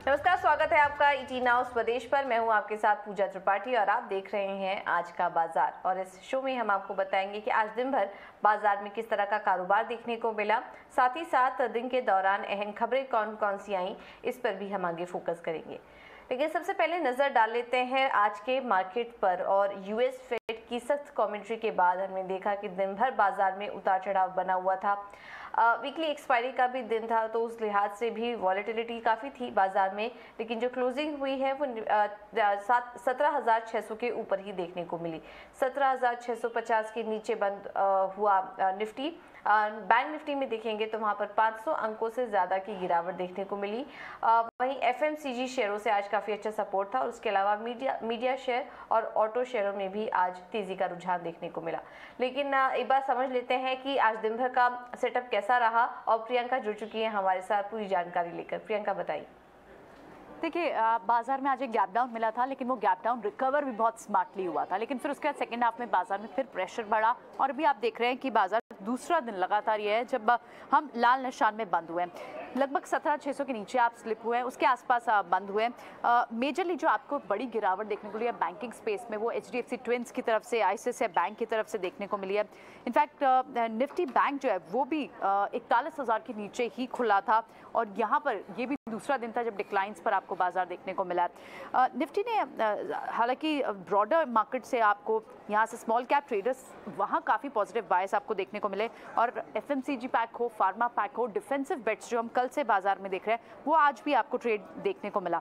नमस्कार, स्वागत है आपका ईटी नाउ स्वदेश पर। मैं हूं आपके साथ पूजा त्रिपाठी और आप देख रहे हैं आज का बाजार। और इस शो में हम आपको बताएंगे कि आज दिन भर बाजार में किस तरह का कारोबार देखने को मिला, साथ ही साथ दिन के दौरान अहम खबरें कौन कौन सी आई, इस पर भी हम आगे फोकस करेंगे। लेकिन सबसे पहले नजर डाल लेते हैं आज के मार्केट पर। और यूएस फेड की सख्त कमेंट्री के बाद हमने देखा कि दिन भर बाजार में उतार चढ़ाव बना हुआ था। वीकली एक्सपायरी का भी दिन था, तो उस लिहाज से भी वॉलेटिलिटी काफ़ी थी बाजार में। लेकिन जो क्लोजिंग हुई है वो 17,600 के ऊपर ही देखने को मिली। 17,650 के नीचे बंद हुआ निफ्टी। बैंक निफ्टी में देखेंगे तो वहाँ पर 500 अंकों से ज़्यादा की गिरावट देखने को मिली। वहीं एफएमसीजी शेयरों से आज काफ़ी अच्छा सपोर्ट था, और उसके अलावा मीडिया शेयर और ऑटो शेयरों में भी आज तेज़ी का रुझान देखने को मिला। लेकिन एक बार समझ लेते हैं कि आज दिन भर का सेटअप कैसा रहा, और प्रियंका जुड़ चुकी है हमारे साथ पूरी जानकारी लेकर। प्रियंका, बताइए। देखिए, बाजार में आज एक गैप डाउन मिला था, लेकिन वो गैप डाउन रिकवर भी बहुत स्मार्टली हुआ था। लेकिन फिर उसके बाद सेकंड हाफ में बाजार में फिर प्रेशर बढ़ा, और अभी आप देख रहे हैं कि बाजार दूसरा दिन लगातार ये है जब हम लाल निशान में बंद हुए। लगभग 17,600 के नीचे आप स्लिप हुए हैं, उसके आसपास बंद हुए। मेजरली जो आपको बड़ी गिरावट देखने को मिली है बैंकिंग स्पेस में, वो HDFC ट्विंस की तरफ से, ICICI बैंक की तरफ से देखने को मिली है। इनफैक्ट निफ्टी बैंक जो है वो भी 41,000 के नीचे ही खुला था, और यहाँ पर ये भी दूसरा दिन था जब डिक्लाइंस पर आपको बाजार देखने को मिला। निफ्टी ने हालांकि ब्रॉडर मार्केट से आपको यहाँ से स्मॉल कैप ट्रेडर्स वहाँ काफ़ी पॉजिटिव बायस आपको देखने को मिले, और FMCG पैक हो, फार्मा पैक हो, डिफेंसिव बेट्स जो हम कल से बाजार में देख रहे हैं वो आज भी आपको ट्रेड देखने को मिला।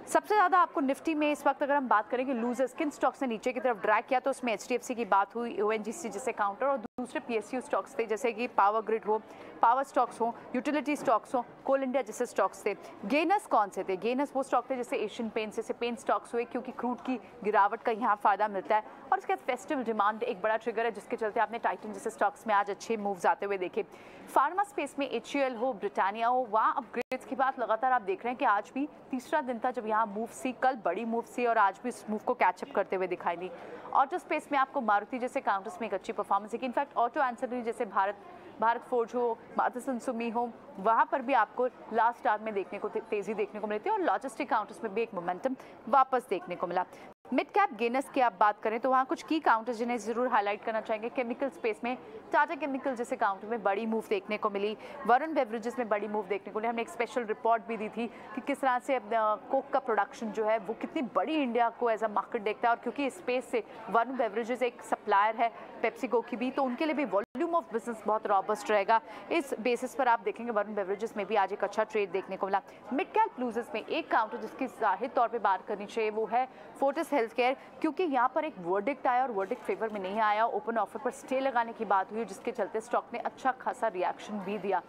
सबसे ज़्यादा आपको निफ्टी में इस वक्त अगर हम बात करेंगे लूजर्स किन स्टॉक्स ने नीचे की तरफ ड्रैग किया, तो उसमें HDFC की बात हुई, ONGC जैसे काउंटर, और दूसरे PSU स्टॉक्स थे जैसे कि पावर ग्रिड हो, पावर स्टॉक्स हो, यूटिलिटी स्टॉक्स हो, कोल इंडिया जैसे स्टॉक्स थे। गेनर्स कौन से थे? गेनर्स वो स्टॉक थे जैसे एशियन पेंट्स जैसे पेंट स्टॉक्स हुए, क्योंकि क्रूड की गिरावट का यहाँ फायदा मिलता है। और उसके बाद फेस्टिवल डिमांड एक बड़ा ट्रिगर है, जिसके चलते आपने टाइटन जैसे स्टॉक्स में आज अच्छे मूव्स आते हुए देखे। फार्मा स्पेस में HUL हो, ब्रिटानिया हो, वहाँ अपग्रेड्स की बात लगातार आप देख रहे हैं कि आज भी तीसरा दिन था जब यहाँ मूव सी, कल बड़ी मूव सी, और आज भी इस मूव को कैचअप करते हुए दिखाई दी। ऑटो स्पेस में आपको मारुति जैसे काउंटर्स में एक अच्छी परफॉर्मेंस है। इनफैक्ट ऑटो एंसिलरी जैसे भारत फोर्ज हो, मारुति सुमी हो, वहाँ पर भी आपको लास्ट आवर में देखने को तेजी देखने को मिली थी, और लॉजिस्टिक काउंटर्स में भी एक मोमेंटम वापस देखने को मिला। मिड कैप गेनर्स की आप बात करें तो वहाँ कुछ की काउंटर्स जिन्हें जरूर हाईलाइट करना चाहेंगे। केमिकल स्पेस में टाटा केमिकल जैसे काउंटर में बड़ी मूव देखने को मिली, वरुण बेवरेजेस में बड़ी मूव देखने को मिली। हमने एक स्पेशल रिपोर्ट भी दी थी कि किस तरह से कोक का प्रोडक्शन जो है वो कितनी बड़ी इंडिया को एज अ मार्केट देखता है, और क्योंकि इस स्पेस से वरुण बेवरेजेस एक सप्लायर है पेप्सिको की भी, तो उनके लिए भी वॉल्यूम ऑफ बिजनेस बहुत रॉबस्ट रहेगा। इस बेसिस पर आप देखेंगे वरुण बेवरेजेस में भी आज एक अच्छा ट्रेड देखने को मिला। मिड कैप लूजर्स में एक काउंटर जिसकी जाहिर तौर पर बात करनी चाहिए वो है फोर्टिस हेल्थकेयर, क्योंकि यहाँ पर एक वर्डिक्ट आया और वर्डिक्ट फेवर में नहीं आया। ओपन ऑफर पर स्टे लगाने की बात हुई, जिसके चलते स्टॉक ने अच्छा खासा रिएक्शन भी दिया।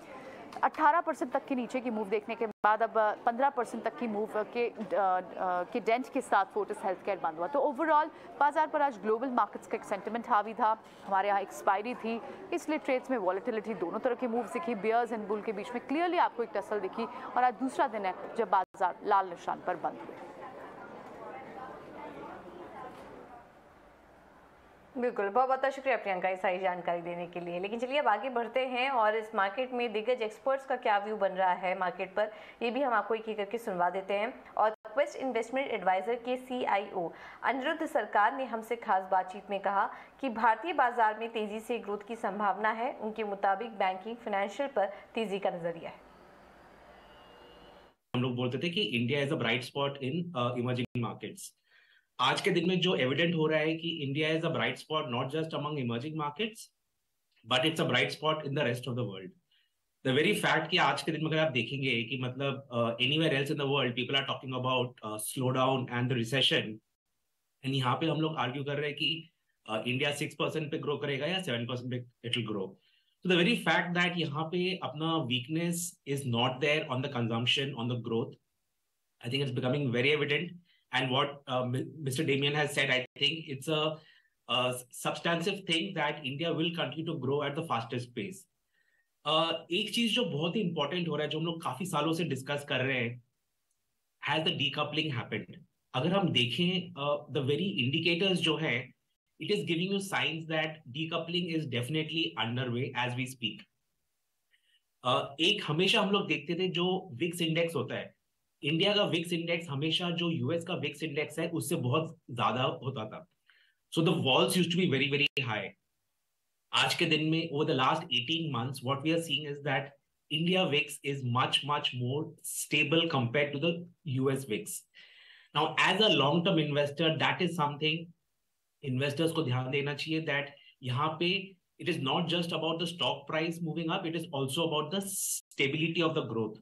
18% तक के नीचे की मूव देखने के बाद अब 15% तक की मूव के डेंट के साथ फोर्टिस हेल्थकेयर बंद हुआ। तो ओवरऑल बाजार पर आज ग्लोबल मार्केट्स का एक सेंटिमेंट हावी था। हमारे यहाँ एक्सपायरी थी, इसलिए ट्रेड्स में वॉलेटिलिटी दोनों तरह की मूव्स दिखी। बियर्स एंड बुल के बीच में क्लियरली आपको एक टसल दिखी, और आज दूसरा दिन है जब बाजार लाल निशान पर बंद हुए। बिल्कुल, बहुत बहुत शुक्रिया प्रियंका इस सारी जानकारी देने के लिए। लेकिन चलिए अब आगे बढ़ते हैं, और इस मार्केट में दिग्गज एक्सपर्ट्स का क्या व्यू बन रहा है मार्केट पर, ये भी हम आपको एक एक करके सुनवा देते हैं। और क्वेस्ट इन्वेस्टमेंट एडवाइजर के CIO अनिरुद्ध सरकार ने हमसे खास बातचीत में कहा कि भारतीय बाजार में तेजी से ग्रोथ की संभावना है। उनके मुताबिक बैंकिंग फाइनेंशियल पर तेजी का नजरिया है। हम लोग बोलते थे कि India is a bright spot in emerging markets. आज के दिन में जो एविडेंट हो रहा है कि India is a bright spot not just among emerging markets, but it's a bright spot in the rest of the world. The very fact कि आज के दिन में अगर आप देखेंगे कि मतलब anywhere else in the world people are talking about slow down and the recession, and यहाँ पे हम लोग आर्ग्यू कर रहे हैं कि इंडिया 6% पे ग्रो करेगा या 7% पे it will grow. So the very fact that यहाँ पे अपना weakness is not there on the consumption, on the growth, I think it's becoming very evident. And what Mr. Damien has said, I think it's a substantive thing that India will continue to grow at the fastest pace. एक चीज जो बहुत ही important हो रहा है, जो हम लोग काफी सालों से डिस्कस कर रहे हैं, has the decoupling happened? अगर हम देखें the very indicators जो है, it is giving you signs that decoupling is definitely underway as we speak. एक हमेशा हम लोग देखते थे जो विक्स इंडेक्स होता है, इंडिया का विक्स इंडेक्स हमेशा जो यूएस का विक्स इंडेक्स है उससे बहुत ज्यादा होता था. So the walls used to be very very high. आज के दिन में over the last 18 months what we are seeing is that India VIX is much more stable compared to the US VIX. Now as a long term investor that is something investors को ध्यान देना चाहिए that यहाँ पे it is not just about the stock price moving up, it is also about the stability of the growth.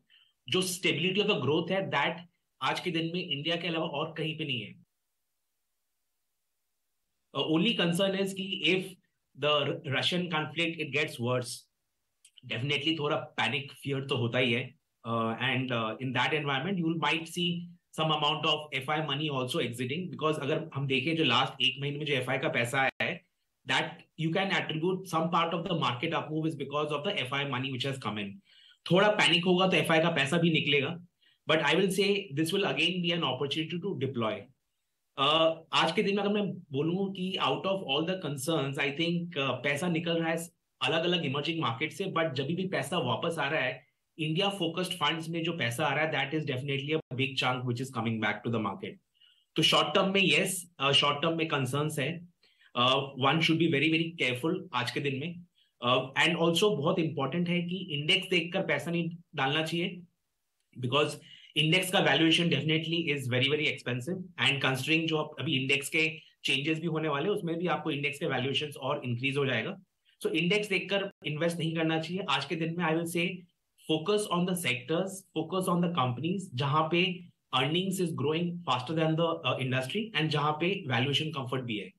जो stability of the growth है that आज के दिन में इंडिया के अलावा और कहीं पे नहीं है. Only concern is कि if the Russian conflict it gets worse, definitely थोड़ा panic fear तो होता ही है, and in that environment you might see some amount of FI money also exiting, because अगर हम देखें जो last एक महीने में जो FI का पैसा आया है, that you can attribute some part of the market up move is because of the FI money which has come in. थोड़ा panic होगा तो FI का पैसा भी निकलेगा, but I will say this will again be an opportunity to deploy. आज के दिन में अगर मैं बोलूं कि out of all the concerns I think पैसा निकल रहा है अलग अलग इमर्जिंग मार्केट से, बट जब भी पैसा वापस आ रहा है इंडिया फोकस्ड फंड्स में जो पैसा आ रहा है that is definitely a big chunk which is coming back to the market. तो शॉर्ट टर्म में यस, शॉर्ट टर्म में कंसर्न्स है, one should be very very careful आज के दिन में. एंड ऑल्सो बहुत इंपॉर्टेंट है कि इंडेक्स देखकर पैसा नहीं डालना चाहिए, बिकॉज इंडेक्स का valuation definitely is very very expensive, and considering जो अभी इंडेक्स के चेंजेस भी होने वाले उसमें भी आपको इंडेक्स के वैल्यूएशंस और इंक्रीज हो जाएगा. सो इंडेक्स देखकर इन्वेस्ट नहीं करना चाहिए आज के दिन में. I will say focus on the sectors, focus on the companies जहां पे earnings is growing faster than the industry and जहां पे वैल्यूएशन कंफर्ट भी है.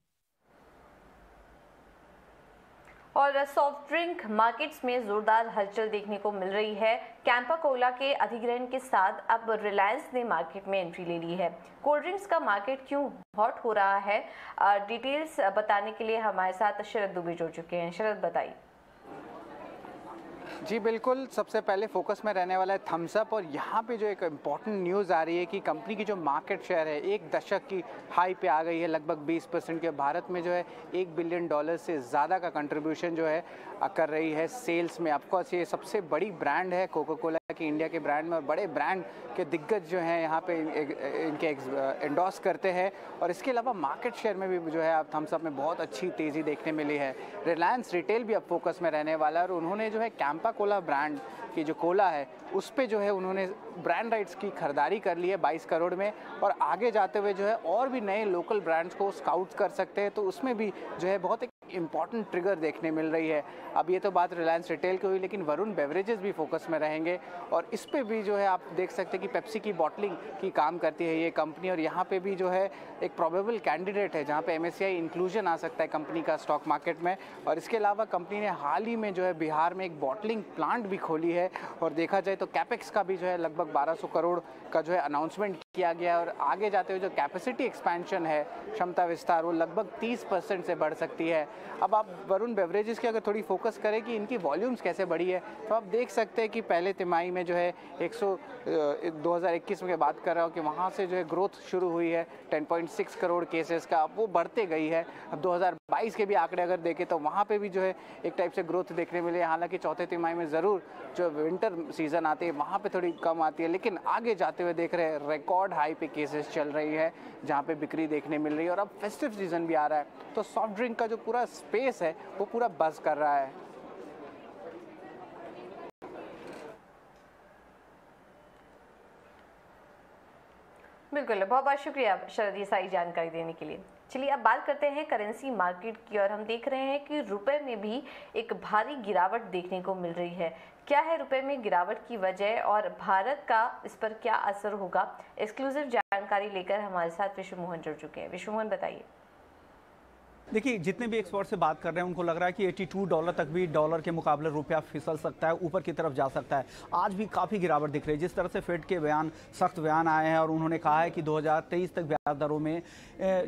और सॉफ्ट ड्रिंक मार्केट्स में जोरदार हलचल देखने को मिल रही है. कैंपा कोला के अधिग्रहण के साथ अब रिलायंस ने मार्केट में एंट्री ले ली है. कोल्ड ड्रिंक्स का मार्केट क्यों हॉट हो रहा है, डिटेल्स बताने के लिए हमारे साथ शरद दुबे जुड़ चुके हैं. शरद बताइए. जी बिल्कुल, सबसे पहले फोकस में रहने वाला है थम्स अप, और यहाँ पे जो एक इम्पॉर्टेंट न्यूज़ आ रही है कि कंपनी की जो मार्केट शेयर है 1 दशक की हाई पे आ गई है, लगभग 20% के. भारत में जो है $1 बिलियन से ज़्यादा का कंट्रीब्यूशन जो है कर रही है सेल्स में. ऑफकोर्स ये सबसे बड़ी ब्रांड है कोका कोला की इंडिया के ब्रांड में, और बड़े ब्रांड के दिग्गज जो हैं यहाँ पे इनके एंडोर्स करते हैं. और इसके अलावा मार्केट शेयर में भी जो है अब थम्स अप में बहुत अच्छी तेज़ी देखने मिली है. रिलायंस रिटेल भी अब फोकस में रहने वाला है, और उन्होंने जो है कैंपा कोला ब्रांड की जो कोला है उस पे जो है उन्होंने ब्रांड राइट्स की खरीदारी कर ली है 22 करोड़ में, और आगे जाते हुए जो है और भी नए लोकल ब्रांड्स को स्काउट कर सकते हैं. तो उसमें भी जो है बहुत एक इम्पॉर्टेंट ट्रिगर देखने मिल रही है. अब ये तो बात रिलायंस रिटेल की हुई, लेकिन वरुण बेवरेजेस भी फोकस में रहेंगे, और इस पे भी जो है आप देख सकते हैं कि पेप्सी की बॉटलिंग की काम करती है ये कंपनी, और यहाँ पे भी जो है एक प्रोबेबल कैंडिडेट है जहाँ पे MSCI इंक्लूजन आ सकता है कंपनी का स्टॉक मार्केट में. और इसके अलावा कंपनी ने हाल ही में जो है बिहार में एक बॉटलिंग प्लांट भी खोली है, और देखा जाए तो कैपेक्स का भी जो है लगभग 1200 करोड़ का जो है अनाउंसमेंट किया गया. और आगे जाते हुए जो कैपेसिटी एक्सपेंशन है, क्षमता विस्तार, वो लगभग 30% से बढ़ सकती है. अब आप वरुण बेवरेजेस की अगर थोड़ी फोकस करें कि इनकी वॉल्यूम्स कैसे बढ़ी है, तो आप देख सकते हैं कि पहले तिमाही में जो है 2021 में बात कर रहा हूँ कि वहाँ से जो है ग्रोथ शुरू हुई है 10.6 करोड़ केसेस का, अब वो बढ़ते गई है. अब 2022 के भी आंकड़े अगर देखें तो वहाँ पे भी जो है एक टाइप से ग्रोथ देखने मिली है. हालांकि चौथे तिमाही में ज़रूर जो विंटर सीजन आती है वहाँ पे थोड़ी कम आती है, लेकिन आगे जाते हुए देख रहे हैं रिकॉर्ड हाई पे केसेस चल रही है जहाँ पे बिक्री देखने मिल रही है. और अब फेस्टिव सीजन भी आ रहा है, तो सॉफ्ट ड्रिंक का जो पूरा स्पेस है वो पूरा बज़ कर रहा है. बिल्कुल, बहुत बहुत शुक्रिया शरद ये सारी जानकारी देने के लिए. चलिए अब बात करते हैं करेंसी मार्केट की, और हम देख रहे हैं कि रुपए में भी एक भारी गिरावट देखने को मिल रही है. क्या है रुपए में गिरावट की वजह और भारत का इस पर क्या असर होगा? एक्सक्लूसिव जानकारी लेकर हमारे साथ विश्व मोहन जुड़ चुके हैं. विश्व मोहन बताइए. देखिए, जितने भी एक्सपर्ट से बात कर रहे हैं उनको लग रहा है कि $82 तक भी डॉलर के मुकाबले रुपया फिसल सकता है, ऊपर की तरफ जा सकता है. आज भी काफ़ी गिरावट दिख रही है. जिस तरह से फेड के बयान, सख्त बयान आए हैं और उन्होंने कहा है कि 2023 तक ब्याज दरों में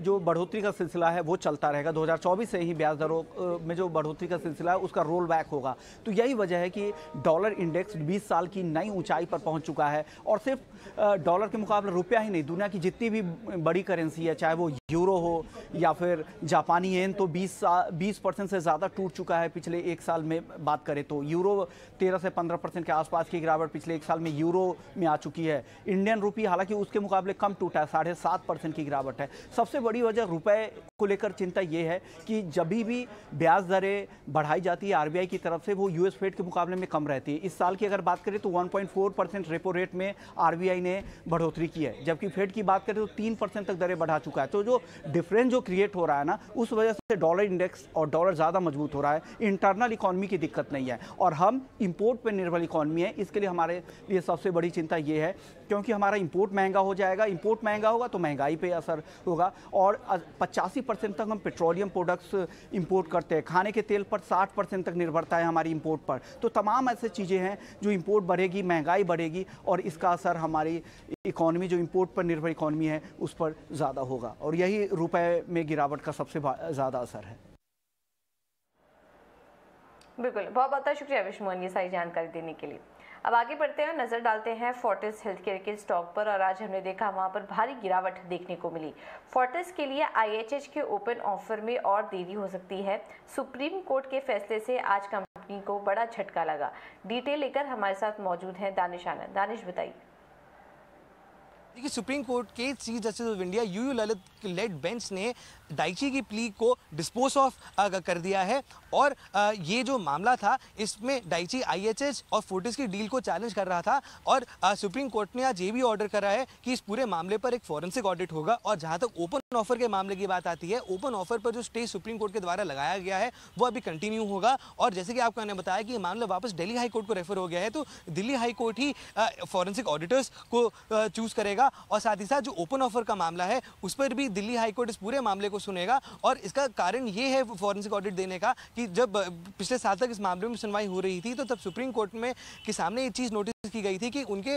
जो बढ़ोतरी का सिलसिला है वो चलता रहेगा। 2024 से ही ब्याज दरों में जो बढ़ोतरी का सिलसिला है उसका रोल बैक होगा। तो यही वजह है कि डॉलर इंडेक्स 20 साल की नई ऊंचाई पर पहुंच चुका है। और सिर्फ डॉलर के मुकाबले रुपया ही नहीं, दुनिया की जितनी भी बड़ी करेंसी है, चाहे वो यूरो हो या फिर जापानी येन, तो 20% से ज़्यादा टूट चुका है पिछले एक साल में। बात करें तो यूरो 13 से 15% के आसपास की गिरावट पिछले एक साल में यूरो में आ चुकी है। इंडियन रुपी हालांकि उसके मुकाबले कम टूटा है, 7.5% की गिरावट है। सबसे बड़ी वजह रुपए को लेकर चिंता ये है कि जब भी ब्याज दरें बढ़ाई जाती है आरबीआई की तरफ से, वो यूएस फेड के मुकाबले में कम रहती है। इस साल की अगर बात करें तो 1.4% रेपो रेट में आरबीआई ने बढ़ोतरी की है, जबकि फेड की बात करें तो 3% तक दरें बढ़ा चुका है। तो जो डिफरेंस जो क्रिएट हो रहा है ना, उस वजह से डॉलर इंडेक्स और डॉलर ज़्यादा मजबूत हो रहा है। इंटरनल इकॉनमी की दिक्कत नहीं है और हम इंपोर्ट पर निर्भर इकॉनमी है। इसके लिए हमारे लिए सबसे बड़ी चिंता ये है, क्योंकि हमारा इंपोर्ट महंगा हो जाएगा। इंपोर्ट महंगा होगा तो महंगाई पे असर होगा। और 85% तक हम पेट्रोलियम प्रोडक्ट्स इंपोर्ट करते हैं, खाने के तेल पर 60% तक निर्भरता है हमारी इंपोर्ट पर। तो तमाम ऐसे चीज़ें हैं जो इंपोर्ट बढ़ेगी, महंगाई बढ़ेगी और इसका असर हमारी इकॉनमी, जो इंपोर्ट पर निर्भर इकॉनमी है, उस पर ज़्यादा होगा। और यही रुपए में गिरावट का सबसे ज़्यादा असर है। बिल्कुल, बहुत बहुत शुक्रिया विष्णु ये सारी जानकारी देने के लिए। अब आगे बढ़ते हैं, नजर डालते हैं फोर्टिस हेल्थकेयर के स्टॉक पर। और आज हमने देखा वहां पर भारी गिरावट देखने को मिली। फोर्टिस के लिए आईएचएच के ओपन ऑफर में और देरी हो सकती है। सुप्रीम कोर्ट के फैसले से आज कंपनी को बड़ा झटका लगा। डिटेल लेकर हमारे साथ मौजूद हैं दानिश आनंद। दानिश, बताइए। देखिए, सुप्रीम कोर्ट के chief justice of India U U Lalit led bench ने डाइची की प्ली को डिस्पोज ऑफ कर दिया है। और ये जो मामला था, इसमें डाइची आईएचएच और फोर्टिस की डील को चैलेंज कर रहा था। और सुप्रीम कोर्ट ने आज ये भी ऑर्डर करा है कि इस पूरे मामले पर एक फॉरेंसिक ऑडिट होगा। और जहां तक ओपन ऑफर के मामले की बात आती है, ओपन ऑफर पर जो स्टे सुप्रीम कोर्ट के द्वारा लगाया गया है वो अभी कंटिन्यू होगा। और जैसे कि आपको मैंने बताया कि ये मामला वापस दिल्ली हाई कोर्ट को रेफर हो गया है, तो दिल्ली हाई कोर्ट ही फॉरेंसिक ऑडिटर्स को चूज करेगा। और साथ ही साथ जो ओपन ऑफर का मामला है उस पर भी दिल्ली हाई कोर्ट इस पूरे मामले को सुनेगा। और इसका कारण ये है फॉरेंसिक ऑडिट देने का कि जब पिछले साल तक इस मामले में सुनवाई हो रही थी, तो तब सुप्रीम कोर्ट में के सामने ये चीज़ नोटिस की गई थी कि उनके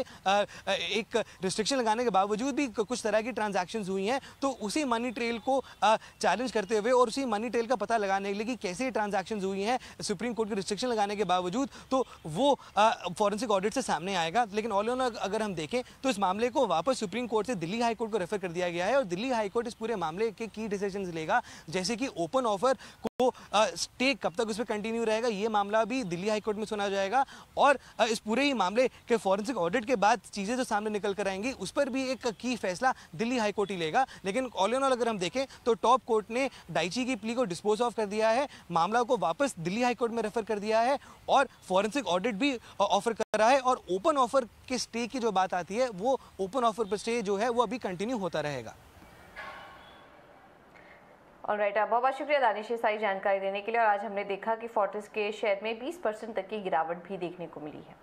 एक रिस्ट्रिक्शन लगाने के बावजूद भी कुछ तरह की ट्रांजैक्शंस हुई हैं। तो उसी मनी ट्रेल को चैलेंज करते हुए और उसी मनी ट्रेल का पता लगाने के लिए कि कैसे ट्रांजैक्शंस हुई हैं सुप्रीम कोर्ट के रिस्ट्रिक्शन लगाने के बावजूद, तो वो फॉरेंसिक ऑडिट से सामने आएगा। लेकिन ऑल ओवर अगर हम देखें तो इस मामले को वापस सुप्रीम कोर्ट से दिल्ली हाई कोर्ट को रेफर कर दिया गया है। और दिल्ली हाई कोर्ट इस पूरे मामले के की डिसीजंस लेगा, जैसे कि ओपन ऑफर को स्टे कब तक उस पर कंटिन्यू रहेगा, ये मामला भी दिल्ली हाई कोर्ट में सुना जाएगा। और इस पूरे ही मामले के फॉरेंसिक ऑडिट के बाद चीज़ें जो सामने निकल कर आएंगी उस पर भी एक की फैसला दिल्ली हाई कोर्ट ही लेगा। लेकिन ऑल इन ऑल अगर हम देखें तो टॉप कोर्ट ने डाइची की प्ली को डिस्पोज ऑफ कर दिया है, मामला को वापस दिल्ली हाई कोर्ट में रेफर कर दिया है और फॉरेंसिक ऑडिट भी ऑफर कर रहा है। और ओपन ऑफर के स्टे की जो बात आती है, वो ओपन ऑफर पर स्टे जो है वो अभी कंटिन्यू होता रहेगा। ऑलराइट, बहुत बहुत शुक्रिया दानिश सारी जानकारी देने के लिए। और आज हमने देखा कि फोर्टिस के शेयर में 20% तक की गिरावट भी देखने को मिली है।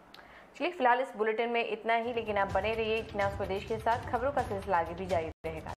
चलिए, फिलहाल इस बुलेटिन में इतना ही, लेकिन आप बने रहिए इक्नास प्रदेश के साथ। खबरों का सिलसिला आगे भी जारी रहेगा।